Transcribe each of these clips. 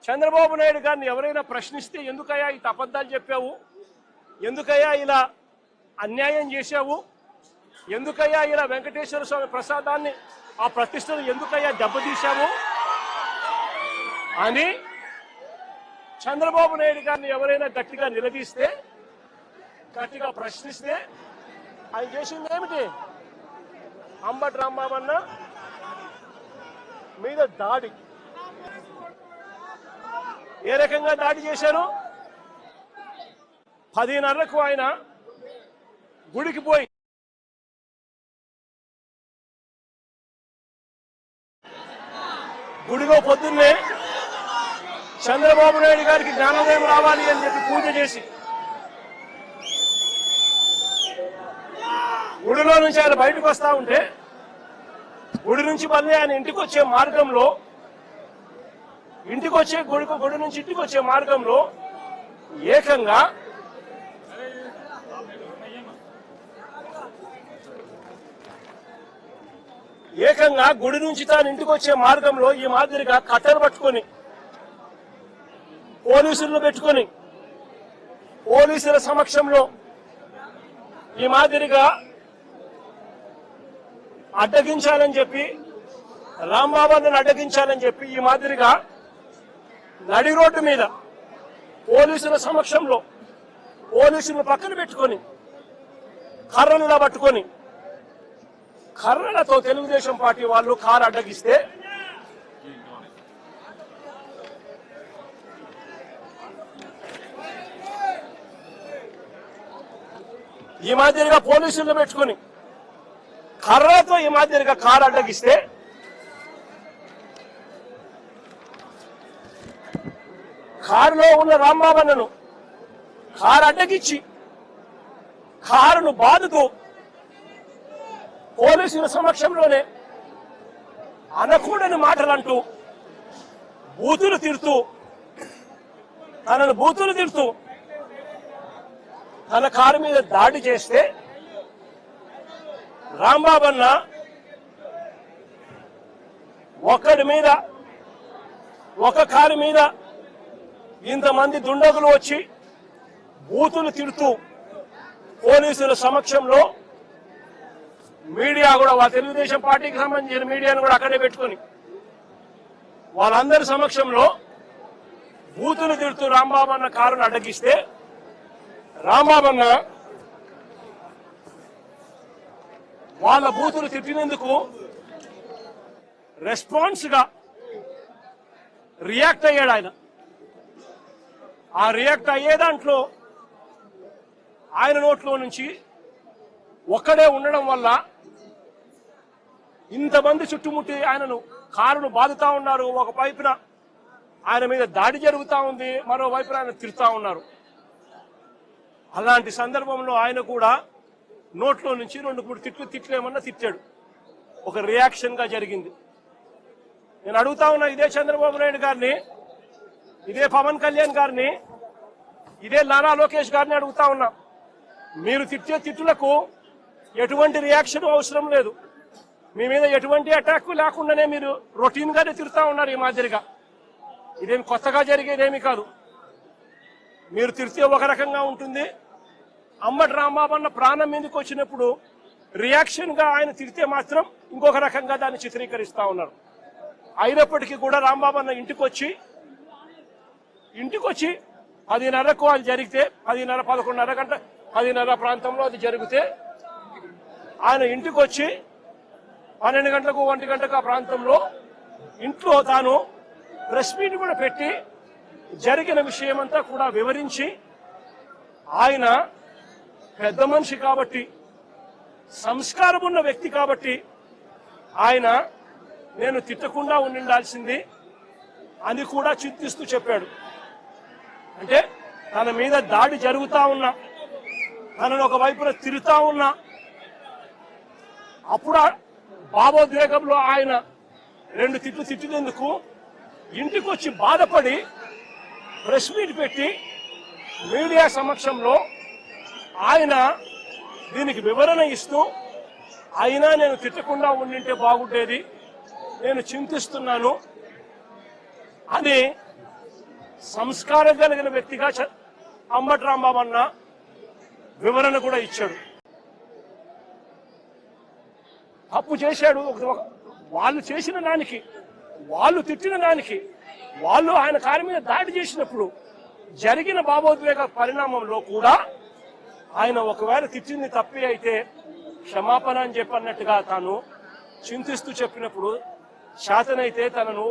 చంద్రబాబు నాయుడు గారిని ఎవరైనా ప్రశ్నిస్తే ఎందుకయ్యా ఈ అబద్ధాలు చెప్పావు, ఎందుకయ్యా ఇలా అన్యాయం చేశావు, ఎందుకయ్యా ఇలా వెంకటేశ్వర స్వామి ప్రసాదాన్ని ఆ ప్రతిష్టను ఎందుకయ్యా దెబ్బతీశావు అని చంద్రబాబు నాయుడు గారిని ఎవరైనా గట్టిగా నిలదీస్తే, గట్టిగా ప్రశ్నిస్తే ఆయన చేసింది ఏమిటి? అంబటి రాంబాబన్న మీద దాడి. ఏ రకంగా దాడి చేశారు? 10:30కు ఆయన గుడికి పోయి గుడిలో పొద్దున్నే చంద్రబాబు నాయుడు గారికి జ్ఞానోదయం రావాలి అని చెప్పి పూజ చేసి గుడిలో నుంచి ఆయన బయటకు వస్తా ఉంటే గుడి నుంచి మళ్ళీ ఆయన ఇంటికి వచ్చే మార్గంలో గుడి నుంచి ఇంటికి వచ్చే మార్గంలో ఏకంగా గుడి నుంచి తాను ఇంటికి వచ్చే మార్గంలో ఈ మాదిరిగా కట్టెలు పట్టుకొని పోలీసులను పెట్టుకొని పోలీసుల సమక్షంలో ఈ మాదిరిగా అడ్డగించాలని చెప్పి, రాంబాబుని అడ్డగించాలని చెప్పి ఈ మాదిరిగా నడి రోడ్డు మీద పోలీసుల సమక్షంలో పోలీసులను పక్కన పెట్టుకొని కర్రలులా పట్టుకొని కర్రలతో తెలుగుదేశం పార్టీ వాళ్ళు కారు అడ్డగిస్తే ఈ మాదిరిగా పోలీసులను పెట్టుకొని కర్రలతో ఈ మాదిరిగా కారు అడ్డగిస్తే కారులో ఉన్న రాంబాబన్నను కారు అడ్డగిచ్చి కారును బాదుతూ పోలీసుల సమక్షంలోనే అనకూడని మాటలంటూ బూతులు తిడుతూ తన కారు మీద దాడి చేస్తే రాంబాబన్న ఒక కారు మీద ఇంతమంది దుండగులు వచ్చి బూతులు తిడుతూ పోలీసుల సమక్షంలో మీడియా కూడా తెలుగుదేశం పార్టీకి సంబంధించిన మీడియాను కూడా అక్కడే పెట్టుకుని వాళ్ళందరి సమక్షంలో బూతులు తిడుతూ రాంబాబన్న కారును అడ్డగిస్తే రాంబాబన్న వాళ్ళ బూతులు తిట్టినందుకు రెస్పాన్స్ గా రియాక్ట్ అయ్యాడు ఆయన. ఆ రియాక్ట్ అయ్యే దాంట్లో ఆయన నోట్లో నుంచి ఒక్కడే ఉండడం వల్ల ఇంతమంది చుట్టుముట్టి ఆయనను కారును బాదుతా ఉన్నారు. ఒక వైపున ఆయన మీద దాడి జరుగుతా ఉంది, మరో వైపున ఆయన తిడుతా ఉన్నారు. అలాంటి సందర్భంలో ఆయన కూడా నోట్లో నుంచి 2-3 తిట్లేమన్నా తిట్టాడు. ఒక రియాక్షన్ గా జరిగింది. నేను అడుగుతా ఉన్నా ఇదే చంద్రబాబు నాయుడు గారిని, ఇదే పవన్ కళ్యాణ్ గారిని, ఇదే నారా లోకేష్ గారిని అడుగుతా ఉన్నా, మీరు తిట్టే తిట్టులకు ఎటువంటి రియాక్షన్ అవసరం లేదు, మీ మీద ఎటువంటి అటాక్ లేకుండానే మీరు రొటీన్ గానే తిరుగుతా ఉన్నారు. ఈ మాదిరిగా ఇదేమి కొత్తగా జరిగేదేమీ కాదు. మీరు తిరిగితే ఒక రకంగా ఉంటుంది, అంబటి రాంబాబన్న ప్రాణం మీదకి వచ్చినప్పుడు రియాక్షన్ గా ఆయన తిరిగితే మాత్రం ఇంకొక రకంగా దాన్ని చిత్రీకరిస్తా ఉన్నారు. అయినప్పటికీ కూడా రాంబాబన్న ఇంటికి వచ్చి 10:30కు అది జరిగితే 10:30 ప్రాంతంలో అది జరిగితే ఆయన ఇంటికి వచ్చి 12 గంటలకు 1 గంటకు ఆ ప్రాంతంలో ఇంట్లో తాను ప్రెస్ మీట్ కూడా పెట్టి జరిగిన విషయమంతా కూడా వివరించి, ఆయన పెద్ద మనిషి కాబట్టి, సంస్కారం ఉన్న వ్యక్తి కాబట్టి ఆయన నేను తిట్టకుండా ఉండాల్సింది అని కూడా చింతిస్తూ చెప్పాడు. అంటే తన మీద దాడి జరుగుతా ఉన్నా, తనను ఒక వైపున తిరుగుతా ఉన్నా, అప్పుడు భావోద్వేగంలో ఆయన 2 తిట్లు తిట్టినందుకు ఇంటికి వచ్చి బాధపడి ప్రెస్ మీట్ పెట్టి మీడియా సమక్షంలో ఆయన దీనికి వివరణ ఇస్తూ, అయినా నేను తిట్టకుండా ఉండింటే బాగుండేది, నేను చింతిస్తున్నాను అని సంస్కారం కలిగిన వ్యక్తిగా అంబటి రాంబాబు అన్న వివరణ కూడా ఇచ్చాడు. తప్పు చేశాడు, వాళ్ళు చేసిన దానికి, వాళ్ళు తిట్టిన దానికి, వాళ్ళు ఆయన కారు మీద దాడి చేసినప్పుడు జరిగిన భావోద్వేగ పరిణామంలో కూడా ఆయన ఒకవేళ తిట్టింది తప్పి అయితే క్షమాపణ అని చెప్పన్నట్టుగా తాను చింతిస్తూ చెప్పినప్పుడు శాతనైతే తనను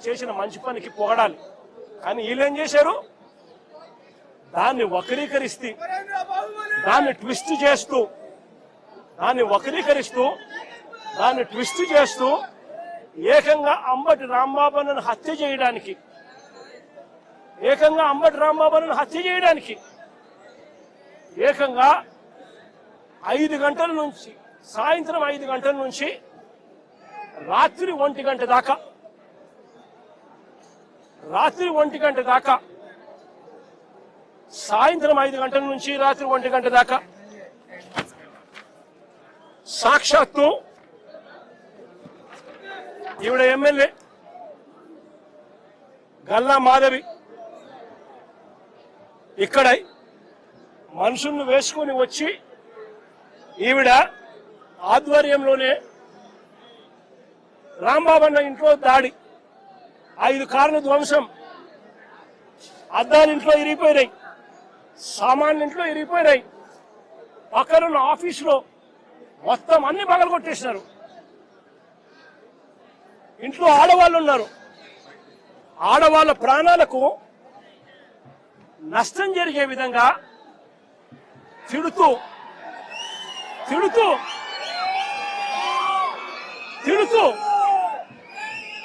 చేసిన మంచి పనికి పొగడాలి. కానీ వీళ్ళేం చేశారు, దాన్ని వక్రీకరిస్తూ, దాన్ని ట్విస్ట్ చేస్తూ, ఏకంగా అంబటి రాంబాబును హత్య చేయడానికి, ఏకంగా 5 గంటల నుంచి, సాయంత్రం 5 గంటల నుంచి రాత్రి 1 గంట దాకా, సాయంత్రం 5 గంటల నుంచి రాత్రి 1 గంట దాకా సాక్షాత్తు ఈవిడ ఎమ్మెల్యే గల్లా మాధవి ఇక్కడ మనుషులను వేసుకొని వచ్చి ఈవిడ ఆధ్వర్యంలోనే రాంబాబు అన్న ఇంట్లో దాడి, 5 కార్లు ధ్వంసం, అద్దాలు ఇంట్లో ఇరిగిపోయినాయి, సామాన్లు ఇంట్లో ఇరిగిపోయినాయి, పక్కనున్న ఆఫీసులో మొత్తం అన్ని పగలగొట్టేసినారు. ఇంట్లో ఆడవాళ్ళు ఉన్నారు, ఆడవాళ్ళ ప్రాణాలకు నష్టం జరిగే విధంగా తిడుతూ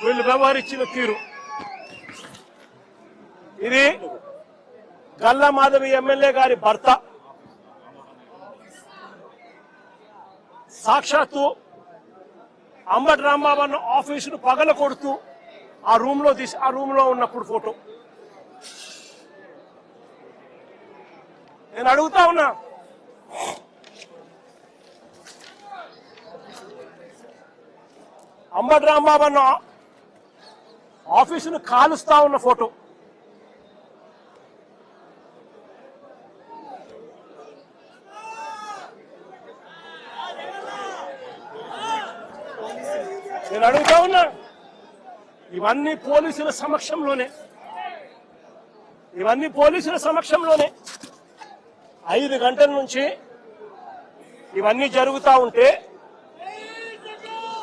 వీళ్ళు వ్యవహరించిన తీరు ఇది. గల్లా మాధవి ఎమ్మెల్యే గారి భర్త సాక్షాత్తు అంబటి రాంబాబు అన్న ఆఫీసును పగల కొడుతూ ఆ రూమ్ లో ఉన్నప్పుడు ఫోటో. నేను అడుగుతా ఉన్నా, అంబటి రాంబాబు అన్న ఆఫీసును కాలుస్తా ఉన్న ఫోటో, నేను అడుగుతా ఉన్నా, ఇవన్నీ పోలీసుల సమక్షంలోనే 5 గంటల నుంచి ఇవన్నీ జరుగుతూ ఉంటే,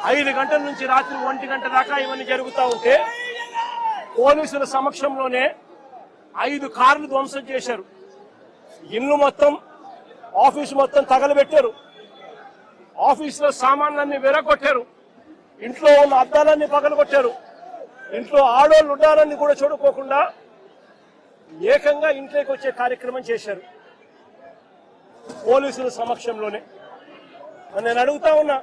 5 గంటల నుంచి రాత్రి 1 గంట దాకా ఇవన్నీ జరుగుతూ ఉంటే పోలీసుల సమక్షంలోనే 5 కార్లు ధ్వంసం చేశారు. ఇల్లు మొత్తం, ఆఫీసు మొత్తం తగలబెట్టారు, ఆఫీసులో సామాన్లన్నీ విరగొట్టారు, ఇంట్లో ఉన్న అద్దాలన్నీ పగలగొట్టారు, ఇంట్లో ఆడోళ్ళు ఉండాలని కూడా చూడుకోకుండా ఏకంగా ఇంట్లోకి వచ్చే కార్యక్రమం చేశారు పోలీసుల సమక్షంలోనే. నేను అడుగుతా ఉన్నా,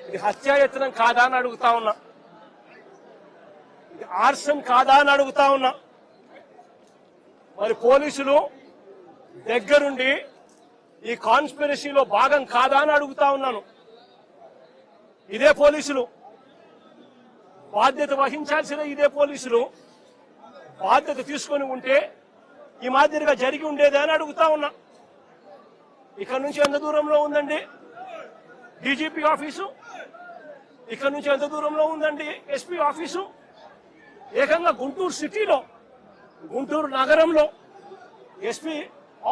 ఇది హత్యాయత్నం కాదా అని అడుగుతా ఉన్నా, ఇది ఆర్సన్ కాదా అని అడుగుతా ఉన్నా. మరి పోలీసులు దగ్గరుండి ఈ కాన్స్పిరసీలో భాగం కాదా అని అడుగుతా ఉన్నాను. ఇదే పోలీసులు బాధ్యత వహించాల్సిన, ఇదే పోలీసులు బాధ్యత తీసుకొని ఉంటే ఈ మాదిరిగా జరిగి ఉండేదే అని అడుగుతా ఉన్నా. ఇక్కడ నుంచి ఎంత దూరంలో ఉందండి డీజీపీ ఆఫీసు? ఇక్కడ నుంచి ఎంత దూరంలో ఉందండి ఎస్పీ ఆఫీసు? ఏకంగా గుంటూరు సిటీలో, గుంటూరు నగరంలో ఎస్పీ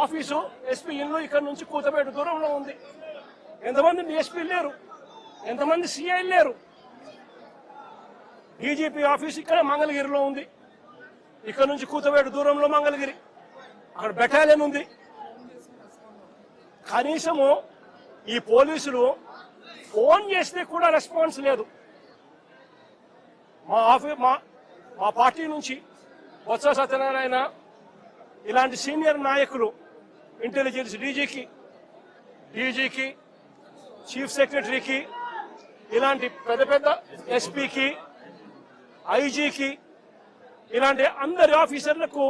ఆఫీసు, ఎస్పీ ఇల్లు ఇక్కడ నుంచి కూతపేట దూరంలో ఉంది. ఎంతమంది డిఎస్పీ లేరు, ఎంతమంది సిఐ లేరు. డీజీపీ ఆఫీస్ ఇక్కడ మంగళగిరిలో ఉంది, ఇక్కడ నుంచి కూతపేట దూరంలో మంగళగిరి, అక్కడ బెటాలియన్ ఉంది. కనీసము ఈ పోలీసులు ఫోన్ చేస్తే కూడా రెస్పాన్స్ లేదు. మా పార్టీ నుంచి బొత్స సత్యనారాయణ ఇలాంటి సీనియర్ నాయకులు, ఇంటెలిజెన్స్ డీజీకి, చీఫ్ సెక్రటరీకి, ఇలాంటి పెద్ద పెద్ద ఎస్పీకి, ఐజీకి, ఇలాంటి అందరి ఆఫీసర్లకు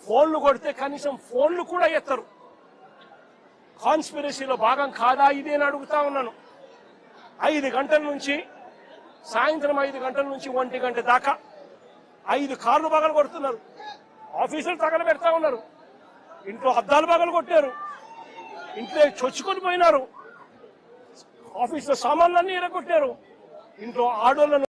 ఫోన్లు కొడితే కనీసం ఫోన్లు కూడా ఎత్తరు. కాన్స్పిరసీలో భాగం కాదా ఇదే అని అడుగుతా ఉన్నాను. 5 గంటల నుంచి, సాయంత్రం 5 గంటల నుంచి 1 గంట దాకా 5 కార్లు పగలు కొడుతున్నారు, ఆఫీసులు తగల పెడతా ఉన్నారు, ఇంట్లో అద్దాలు పగలు కొట్టారు, ఇంట్లో చొచ్చుకొని పోయినారు, ఆఫీసులో సామాన్లన్నీ ఎరగొట్టారు, ఇంట్లో ఆడోళ్ళను